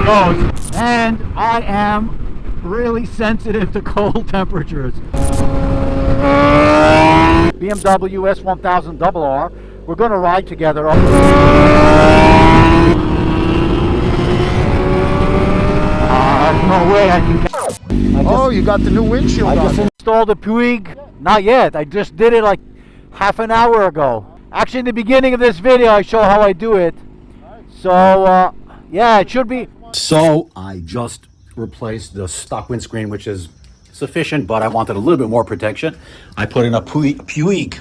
goes. And I am really sensitive to cold temperatures. BMW S1000RR. We're going to ride together. No way I can. Oh, you got the new windshield I on. just installed a Puig. Not yet. I just did it like half an hour ago. Actually, in the beginning of this video, I show how I do it. So, yeah, it should be. So, I just replaced the stock windscreen, which is sufficient, but I wanted a little bit more protection. I put in a Puig.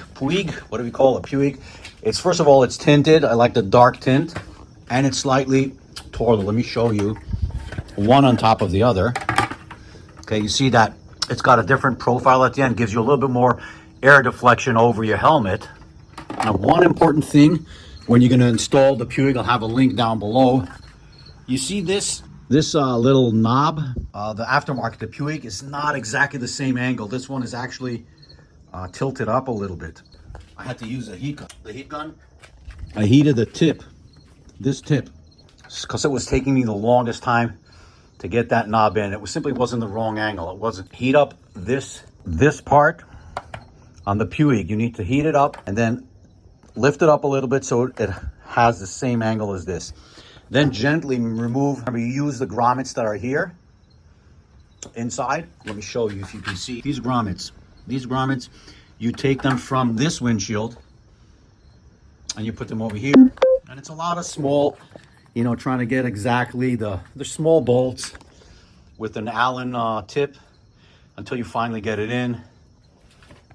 What do we call it? Puig. It's, first of all, it's tinted. I like the dark tint, and it's slightly taller. Let me show you. One on top of the other. Okay, you see that it's got a different profile at the end, gives you a little bit more air deflection over your helmet. Now, one important thing when you're going to install the Puig, I'll have a link down below. You see this little knob, the aftermarket, the Puig, is not exactly the same angle. This one is actually tilted up a little bit. I had to use the heat gun. I heated the tip, this tip, because it was taking me the longest time to get that knob in. It simply wasn't the wrong angle. It wasn't. Heat up this part on the Puig. You need to heat it up and then lift it up a little bit so it has the same angle as this. Then gently remove, you use the grommets that are here inside. Let me show you if you can see these grommets. These grommets, you take them from this windshield and you put them over here. And it's a lot of small, trying to get exactly the small bolts with an Allen tip until you finally get it in.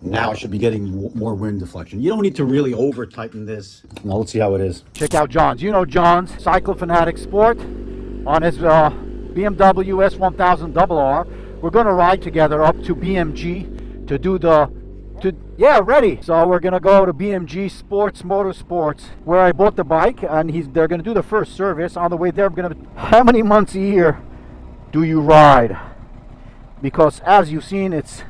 Now I should be getting more wind deflection. You don't need to really over tighten this. Now let's see how it is. Check out John's. You know John's, Cycle Fanatic Sport, on his BMW S1000RR. We're going to ride together up to BMG to do ready. So we're going to go to BMG Sports Motorsports, where I bought the bike, and they're going to do the first service. On the way there, how many months a year do you ride? Because as you've seen, it's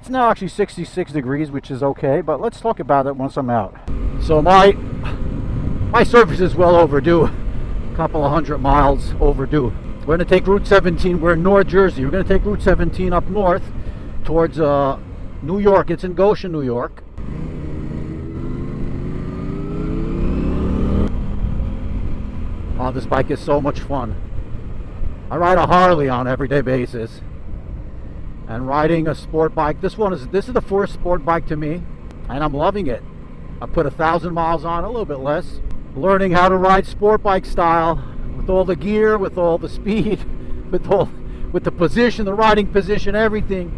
now actually 66 degrees, which is okay, but let's talk about it once I'm out. So my service is well overdue, a couple of 100 miles overdue. We're going to take Route 17. We're in North Jersey. We're going to take Route 17 up north towards New York. It's in Goshen, New York. Oh, this bike is so much fun. I ride a Harley on an everyday basis. And riding a sport bike, this is the first sport bike to me, and I'm loving it. I put 1,000 miles on, a little bit less. Learning how to ride sport bike style, with all the gear, with all the speed, with the position, the riding position, everything.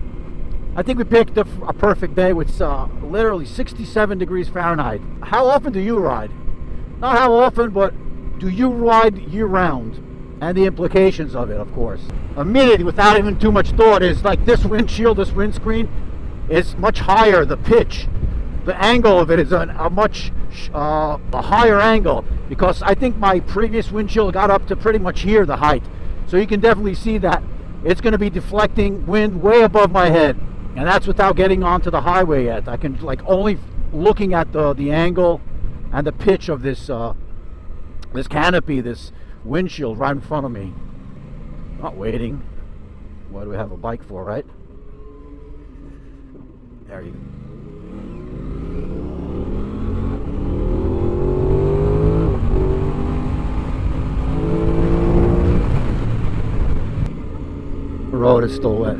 I think we picked a perfect day with literally 67 degrees Fahrenheit. How often do you ride? Not how often, but do you ride year-round? And the implications of it, of course. A minute without even too much thought is like this windshield, this windscreen is much higher. The pitch, the angle of it is a much higher angle, because I think my previous windshield got up to pretty much here, the height. So you can definitely see that it's going to be deflecting wind way above my head. And that's without getting onto the highway yet. I can only looking at the angle and the pitch of this this canopy, this windshield right in front of me. Not waiting. What do we have a bike for, right? There you go. The road is still wet.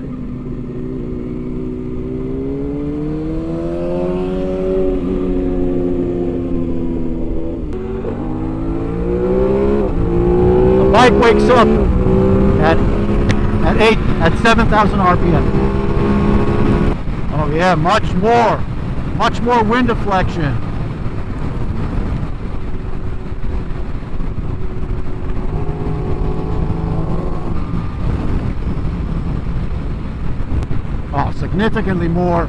Bike wakes up at 7,000 RPM. Oh yeah, much more wind deflection. Oh, significantly more,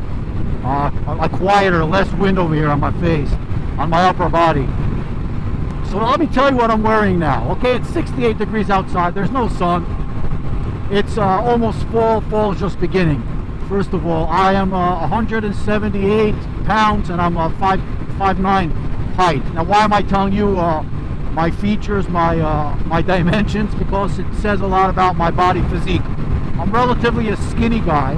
quieter, less wind over here on my face, on my upper body. So let me tell you what I'm wearing now. Okay, it's 68 degrees outside. There's no sun. It's almost fall. Fall is just beginning. First of all, I am 178 pounds and I'm 5'9" height. Now, why am I telling you my features, my dimensions, because it says a lot about my body physique. I'm relatively a skinny guy.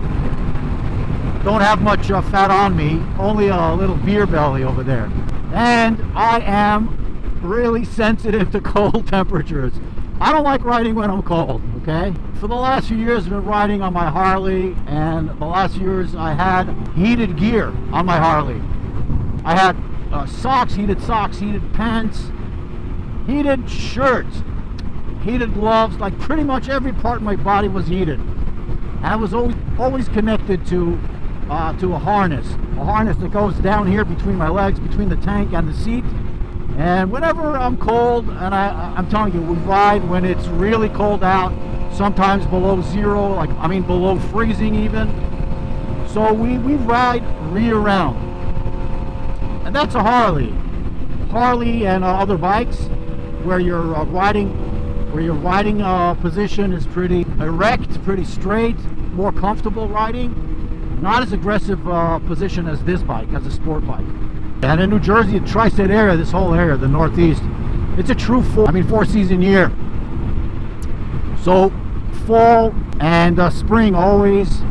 Don't have much fat on me, only a little beer belly over there. And I am really sensitive to cold temperatures. I don't like riding when I'm cold, okay? For the last few years I've been riding on my Harley, and the last few years I had heated gear on my Harley. I had socks, heated pants, heated shirts, heated gloves, like pretty much every part of my body was heated. And I was always connected to a harness that goes down here between my legs, between the tank and the seat. And whenever I'm cold, and I'm telling you, we ride when it's really cold out, sometimes below zero, below freezing even. So we ride year round. And that's a Harley. Harley and other bikes where your riding position is pretty erect, pretty straight, more comfortable riding. Not as aggressive position as this bike, as a sport bike. And in New Jersey, the tri-state area, this whole area, the Northeast, it's a true four-season year. So fall and spring always,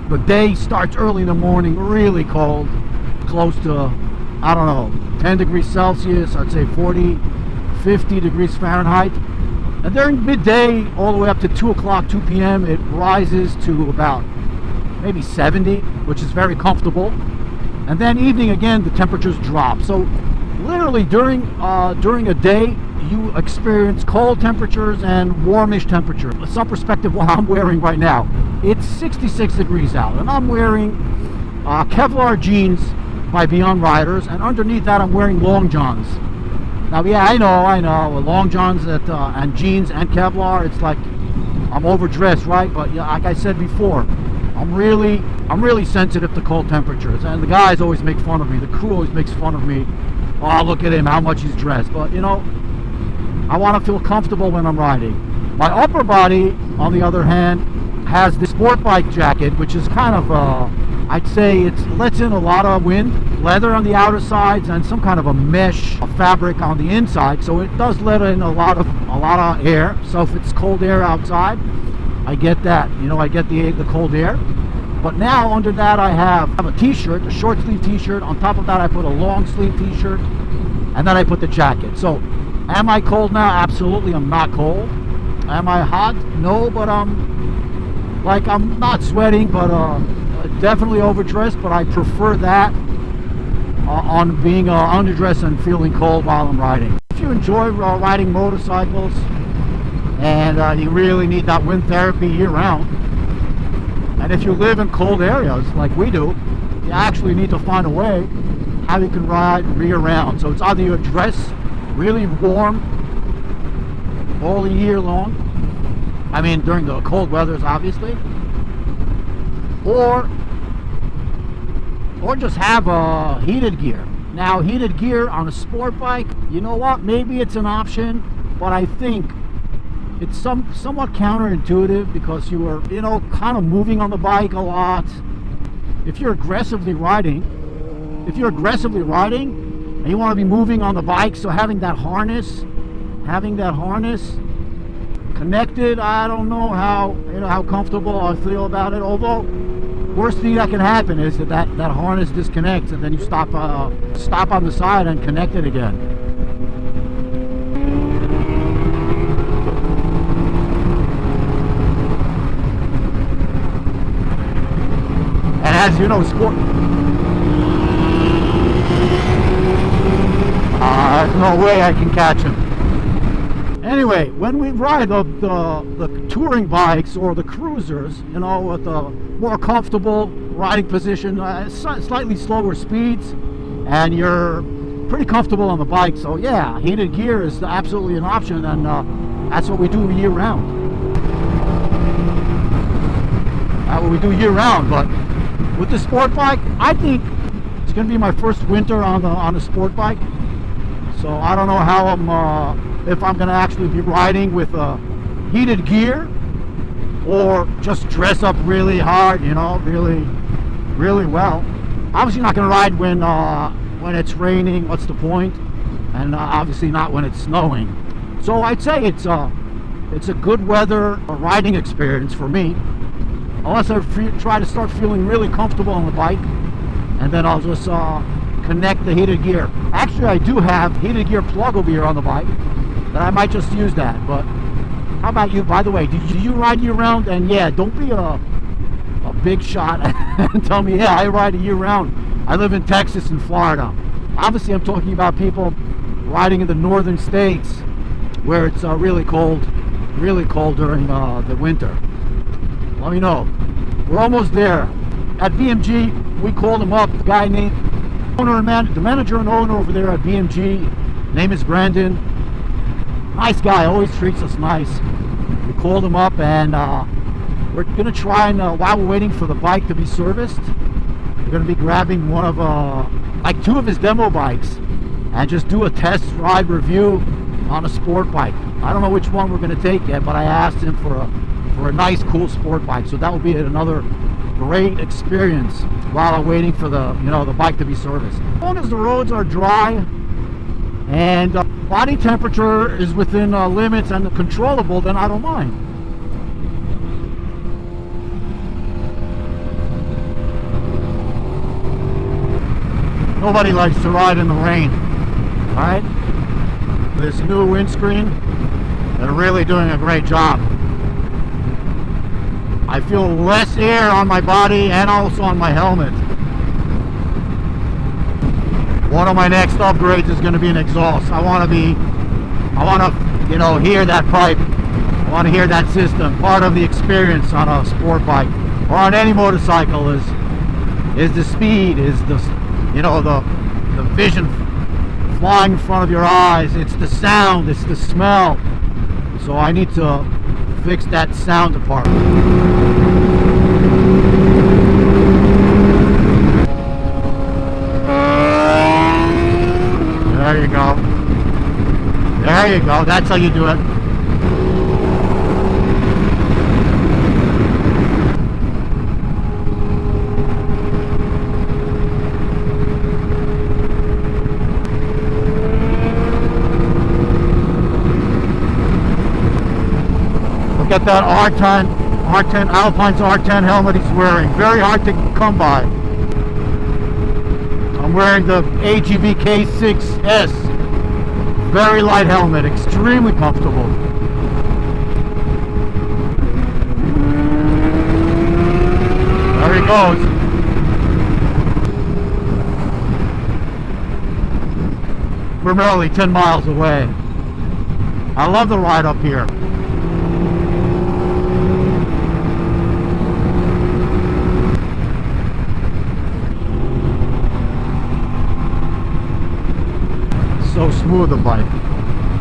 the day starts early in the morning, really cold, close to, 10 degrees Celsius, I'd say 40, 50 degrees Fahrenheit. And during midday, all the way up to 2 o'clock, 2 p.m., it rises to about maybe 70, which is very comfortable. And then evening again, the temperatures drop. So literally during a day, you experience cold temperatures and warmish temperatures. Some perspective what I'm wearing right now. It's 66 degrees out, and I'm wearing Kevlar jeans by Beyond Riders, and underneath that I'm wearing long johns. Now, yeah, I know, long johns and jeans and Kevlar, it's like I'm overdressed, right? But yeah, like I said before, I'm really sensitive to cold temperatures, and the guys always make fun of me. The crew always makes fun of me. Oh, look at him, how much he's dressed. But I want to feel comfortable when I'm riding. My upper body, on the other hand, has the sport bike jacket, which is kind of I'd say it lets in a lot of wind, leather on the outer sides, and some kind of a mesh fabric on the inside. So it does let in a lot of air. So if it's cold air outside, I get that. I get the cold air. But now under that I have a t-shirt, a short sleeve t-shirt. On top of that I put a long sleeve t-shirt, and then I put the jacket. So am I cold now? Absolutely, I'm not cold. Am I hot? No, but I'm not sweating, but definitely overdressed. But I prefer that on being underdressed and feeling cold while I'm riding. If you enjoy riding motorcycles and you really need that wind therapy year round, and if you live in cold areas like we do, you actually need to find a way how you can ride year round. So it's either you dress really warm all the year long, during the cold weathers obviously, or just have heated gear. Now, heated gear on a sport bike, you know what, maybe it's an option, but I think it's somewhat counterintuitive, because you are, kind of moving on the bike a lot. If you're aggressively riding, and you want to be moving on the bike, so having that harness connected, I don't know how comfortable I feel about it. Although, worst thing that can happen is that harness disconnects, and then you stop on the side and connect it again. As you know, sport. There's no way I can catch him. Anyway, when we ride the touring bikes or the cruisers, with a more comfortable riding position, slightly slower speeds, and you're pretty comfortable on the bike. So yeah, heated gear is absolutely an option, and that's what we do year round. That's what we do year round, but with the sport bike, I think it's going to be my first winter on a sport bike. So I don't know how if I'm going to actually be riding with heated gear, or just dress up really hard, really well. Obviously not going to ride when it's raining. What's the point? and obviously not when it's snowing. So I'd say it's a good weather riding experience for me, unless I try to start feeling really comfortable on the bike, and then I'll just connect the heated gear. Actually, I do have heated gear pluggable gear on the bike, that I might just use that. But how about you? By the way, do you ride year round? And yeah, don't be a big shot and tell me, yeah, I ride year round. I live in Texas and Florida. Obviously, I'm talking about people riding in the northern states where it's really cold during the winter. Let me know. We're almost there. At BMG, we called him up. The guy named the manager and owner over there at BMG, name is Brandon. Nice guy, always treats us nice. We called him up, and we're gonna try and while we're waiting for the bike to be serviced, we're gonna be grabbing one of like 2 of his demo bikes and just do a test ride review on a sport bike. I don't know which one we're gonna take yet, but I asked him for a nice, cool sport bike. So that will be another great experience while I'm waiting for the the bike to be serviced. As long as the roads are dry and body temperature is within limits and controllable, then I don't mind. Nobody likes to ride in the rain, right? This new windscreen, they're really doing a great job. I feel less air on my body and also on my helmet. One of my next upgrades is going to be an exhaust. I want to hear that pipe. I want to hear that system. Part of the experience on a sport bike or on any motorcycle is the speed, is the the vision flying in front of your eyes. It's the sound, it's the smell. So I need to fix that sound part. There you go. There you go. That's how you do it. Look at that R10 Alpine's R10 helmet he's wearing. Very hard to come by. I'm wearing the AGV K6S. Very light helmet, extremely comfortable. There he goes. We're merely 10 miles away. I love the ride up here. So smooth, the bike,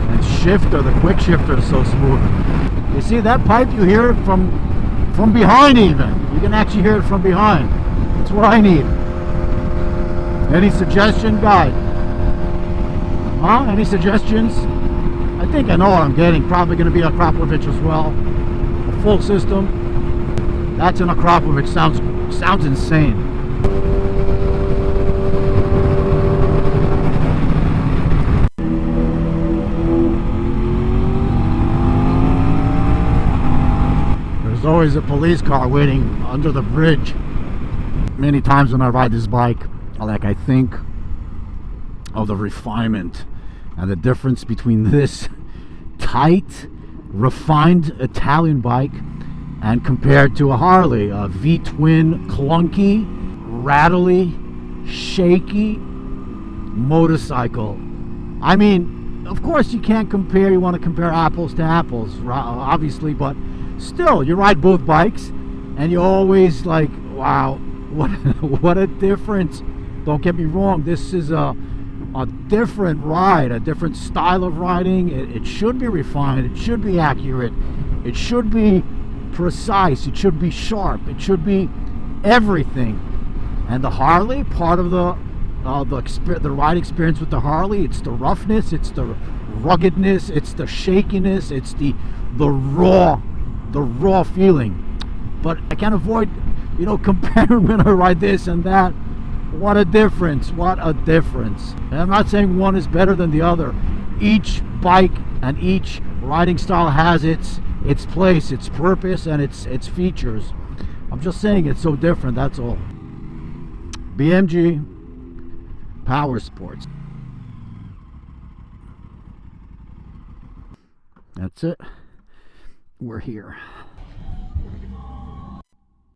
and the quick shifter is so smooth. You see that pipe? You hear it from behind. Even you can actually hear it from behind. That's what I need. Any suggestion, guide? Huh? Any suggestions? I think I know what I'm getting. Probably going to be a Akrapovic as well. A full system. That's an Akrapovic. Sounds insane. There's always a police car waiting under the bridge. Many times when I ride this bike, I think of the refinement and the difference between this tight, refined Italian bike and compared to a Harley, a V-twin, clunky, rattly, shaky motorcycle. I mean, of course you can't compare, you want to compare apples to apples, obviously, but still, you ride both bikes and you're always like, wow, what a difference. Don't get me wrong, this is a different ride, a different style of riding. It should be refined, it should be accurate, it should be precise, it should be sharp, it should be everything. And the Harley, part of the ride experience with the Harley, it's the roughness, it's the ruggedness, it's the shakiness, it's the raw feeling. But I can't avoid comparing when I ride this and that. What a difference. What a difference. And I'm not saying one is better than the other. Each bike and each riding style has its place, its purpose, and its features. I'm just saying it's so different, that's all. BMG Power Sports. That's it. We're here.